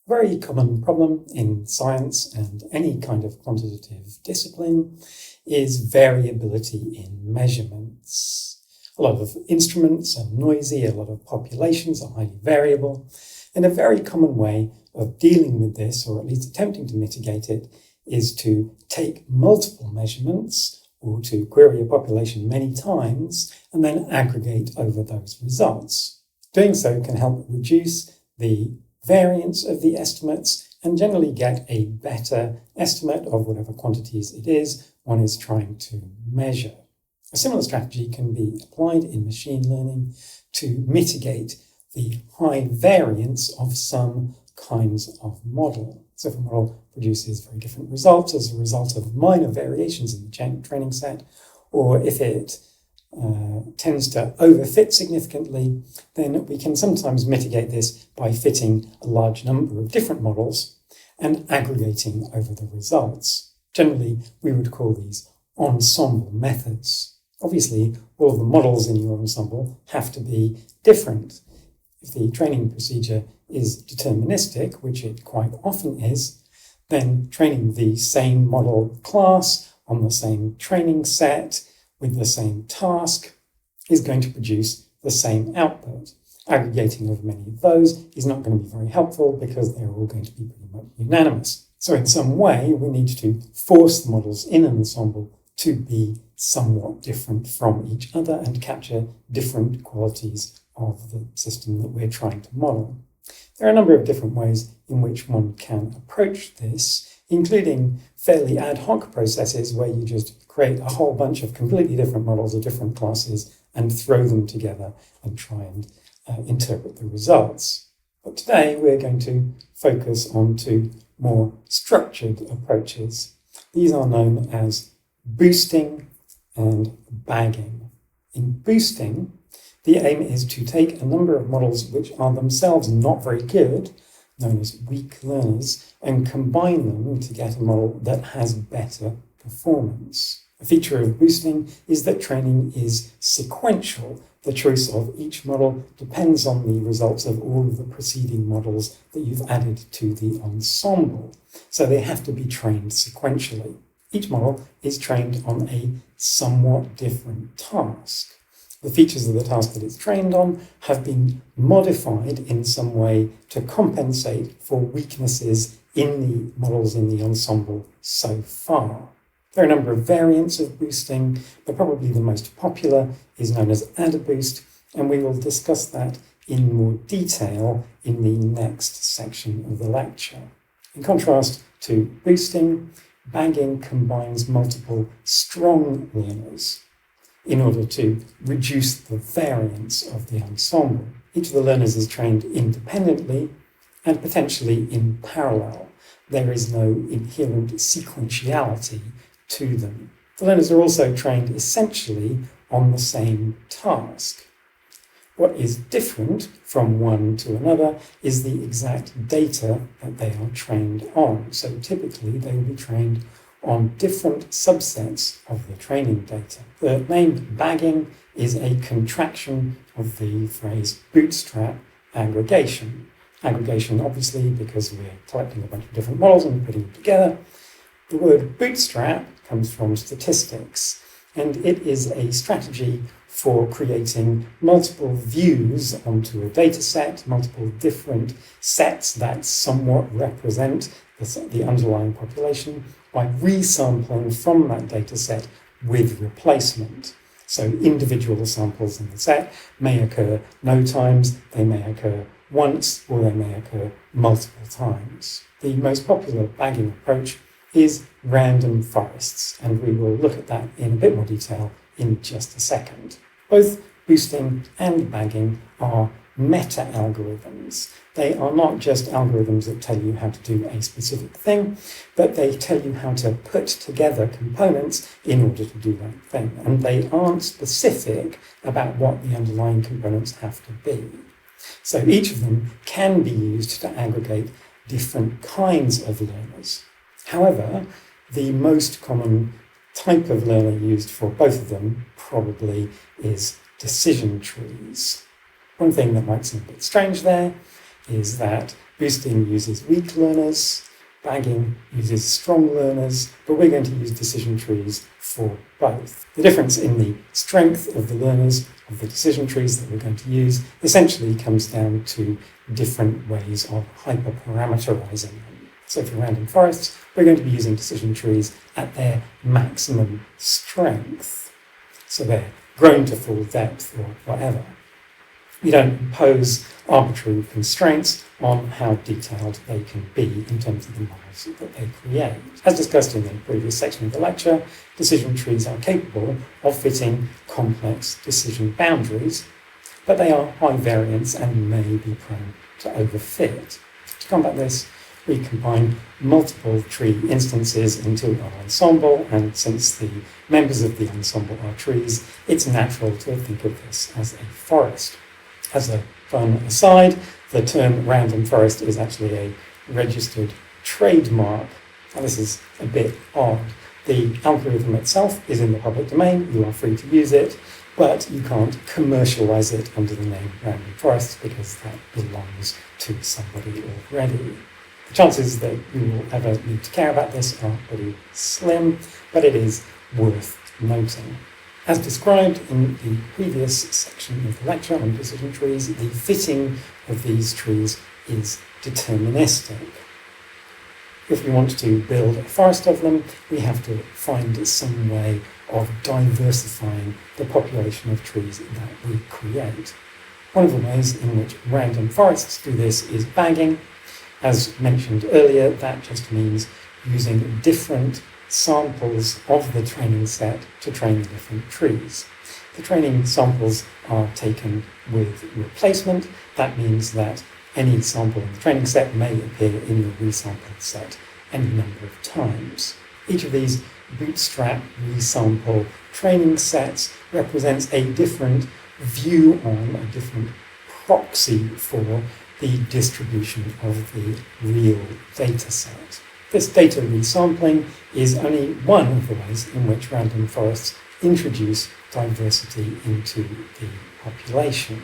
A very common problem in science and any kind of quantitative discipline is variability in measurements. A lot of instruments are noisy, a lot of populations are highly variable, and a very common way of dealing with this, or at least attempting to mitigate it, is to take multiple measurements or to query a population many times and then aggregate over those results. Doing so can help reduce the variance of the estimates and generally get a better estimate of whatever quantities it is one is trying to measure. A similar strategy can be applied in machine learning to mitigate the high variance of some kinds of model. So if a model produces very different results as a result of minor variations in the training set, or if it tends to overfit significantly, then we can sometimes mitigate this by fitting a large number of different models and aggregating over the results. Generally, we would call these ensemble methods. Obviously, all of the models in your ensemble have to be different. If the training procedure is deterministic, which it quite often is, then training the same model class on the same training set with the same task is going to produce the same output. Aggregating over many of those is not going to be very helpful because they're all going to be pretty much unanimous. So in some way, we need to force the models in an ensemble to be somewhat different from each other and capture different qualities of the system that we're trying to model. There are a number of different ways in which one can approach this, including fairly ad hoc processes where you just create a whole bunch of completely different models of different classes and throw them together and try and interpret the results. But today we're going to focus on two more structured approaches. These are known as boosting and bagging. In boosting, the aim is to take a number of models which are themselves not very good, known as weak learners, and combine them to get a model that has better performance. A feature of boosting is that training is sequential. The choice of each model depends on the results of all of the preceding models that you've added to the ensemble. So they have to be trained sequentially. Each model is trained on a somewhat different task. The features of the task that it's trained on have been modified in some way to compensate for weaknesses in the models in the ensemble so far. There are a number of variants of boosting, but probably the most popular is known as Adaboost, and we will discuss that in more detail in the next section of the lecture. In contrast to boosting, bagging combines multiple strong learners in order to reduce the variance of the ensemble. Each of the learners is trained independently and potentially in parallel. There is no inherent sequentiality to them. The learners are also trained essentially on the same task. What is different from one to another is the exact data that they are trained on. So typically they will be trained on different subsets of the training data. The name bagging is a contraction of the phrase bootstrap aggregation. Aggregation, obviously, because we're collecting a bunch of different models and putting them together. The word bootstrap comes from statistics, and it is a strategy for creating multiple views onto a data set, multiple different sets that somewhat represent the underlying population by resampling from that data set with replacement. So individual samples in the set may occur no times, they may occur once, or they may occur multiple times. The most popular bagging approach is random forests, and we will look at that in a bit more detail in just a second. Both boosting and bagging are meta-algorithms. They are not just algorithms that tell you how to do a specific thing, but they tell you how to put together components in order to do that thing. And they aren't specific about what the underlying components have to be. So each of them can be used to aggregate different kinds of learners. However, the most common type of learner used for both of them probably is decision trees. One thing that might seem a bit strange there is that boosting uses weak learners, bagging uses strong learners, but we're going to use decision trees for both. The difference in the strength of the learners of the decision trees that we're going to use essentially comes down to different ways of hyperparameterizing them. So for random forests, we're going to be using decision trees at their maximum strength. So they're grown to full depth or whatever. We don't impose arbitrary constraints on how detailed they can be in terms of the models that they create. As discussed in the previous section of the lecture, decision trees are capable of fitting complex decision boundaries, but they are high variance and may be prone to overfit. To combat this, we combine multiple tree instances into our ensemble, and since the members of the ensemble are trees, it's natural to think of this as a forest. As a fun aside, the term random forest is actually a registered trademark, and this is a bit odd. The algorithm itself is in the public domain, you are free to use it, but you can't commercialize it under the name random forest because that belongs to somebody already. The chances that you will ever need to care about this are pretty slim, but it is worth noting. As described in the previous section of the lecture on decision trees, the fitting of these trees is deterministic. If we want to build a forest of them, we have to find some way of diversifying the population of trees that we create. One of the ways in which random forests do this is bagging. As mentioned earlier, that just means using different samples of the training set to train the different trees. The training samples are taken with replacement. That means that any sample in the training set may appear in your resampled set any number of times. Each of these bootstrap resample training sets represents a different view on, a different proxy for the distribution of the real data set. This data resampling is only one of the ways in which random forests introduce diversity into the population.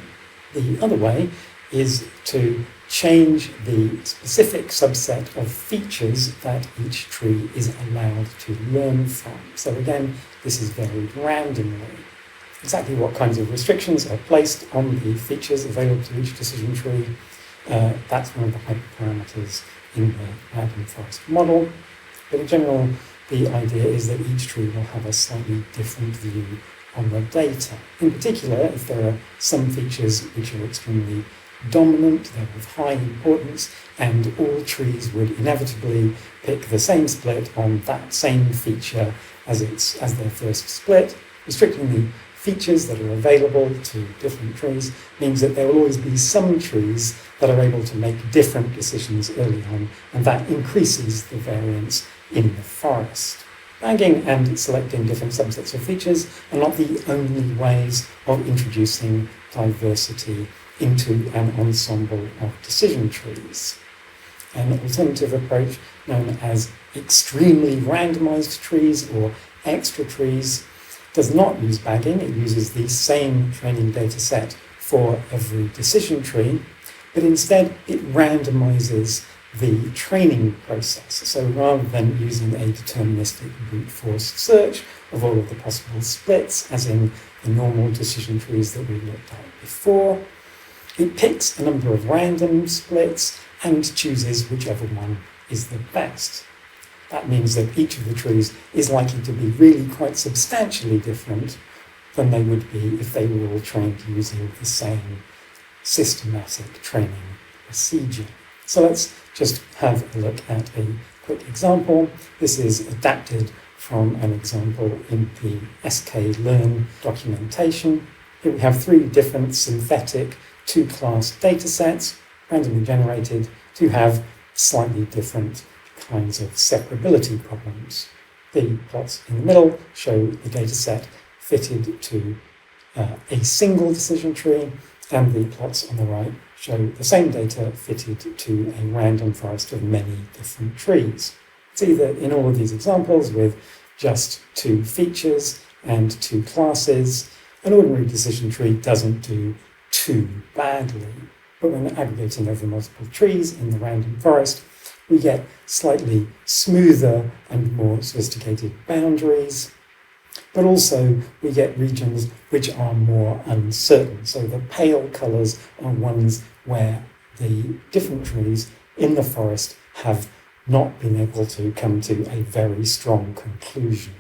The other way is to change the specific subset of features that each tree is allowed to learn from. So again, this is varied randomly. Exactly what kinds of restrictions are placed on the features available to each decision tree, that's one of the hyperparameters in the random forest model. But in general, the idea is that each tree will have a slightly different view on the data. In particular, if there are some features which are extremely dominant, they're of high importance, and all trees would inevitably pick the same split on that same feature as their first split, restricting the features that are available to different trees means that there will always be some trees that are able to make different decisions early on, and that increases the variance in the forest. Bagging and selecting different subsets of features are not the only ways of introducing diversity into an ensemble of decision trees. An alternative approach, known as extremely randomized trees or extra trees, does not use bagging. It uses the same training data set for every decision tree, but instead it randomizes the training process. So rather than using a deterministic brute force search of all of the possible splits, as in the normal decision trees that we looked at before, it picks a number of random splits and chooses whichever one is the best. That means that each of the trees is likely to be really quite substantially different than they would be if they were all trained using the same systematic training procedure. So let's just have a look at a quick example. This is adapted from an example in the sklearn documentation. Here we have three different synthetic two-class data sets, randomly generated, to have slightly different kinds of separability problems. The plots in the middle show the data set fitted to a single decision tree, and the plots on the right show the same data fitted to a random forest of many different trees. See that in all of these examples with just two features and two classes, an ordinary decision tree doesn't do too badly. But when aggregating over multiple trees in the random forest, we get slightly smoother and more sophisticated boundaries, but also we get regions which are more uncertain. So the pale colours are ones where the different trees in the forest have not been able to come to a very strong conclusion.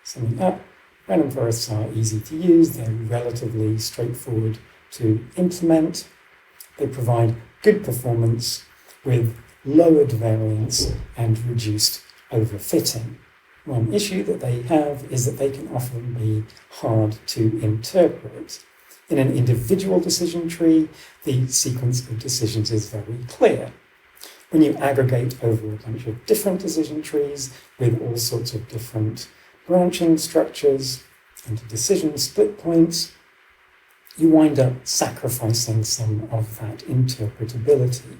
Summing up, random forests are easy to use, they're relatively straightforward to implement, they provide good performance with lowered variance and reduced overfitting. One issue that they have is that they can often be hard to interpret. In an individual decision tree, the sequence of decisions is very clear. When you aggregate over a bunch of different decision trees with all sorts of different branching structures and decision split points, you wind up sacrificing some of that interpretability.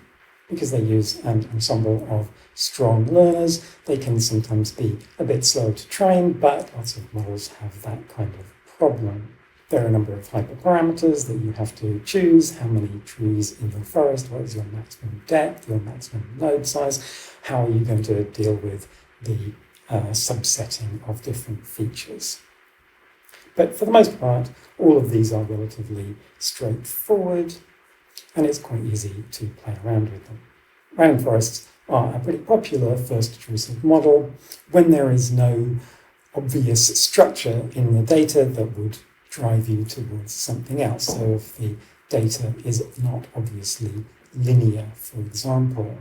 Because they use an ensemble of strong learners, they can sometimes be a bit slow to train, but lots of models have that kind of problem. There are a number of hyperparameters that you have to choose: how many trees in your forest, what is your maximum depth, your maximum node size, how are you going to deal with the subsetting of different features. But for the most part, all of these are relatively straightforward, and it's quite easy to play around with them. Random forests are a pretty popular first choice of model when there is no obvious structure in the data that would drive you towards something else. So if the data is not obviously linear, for example.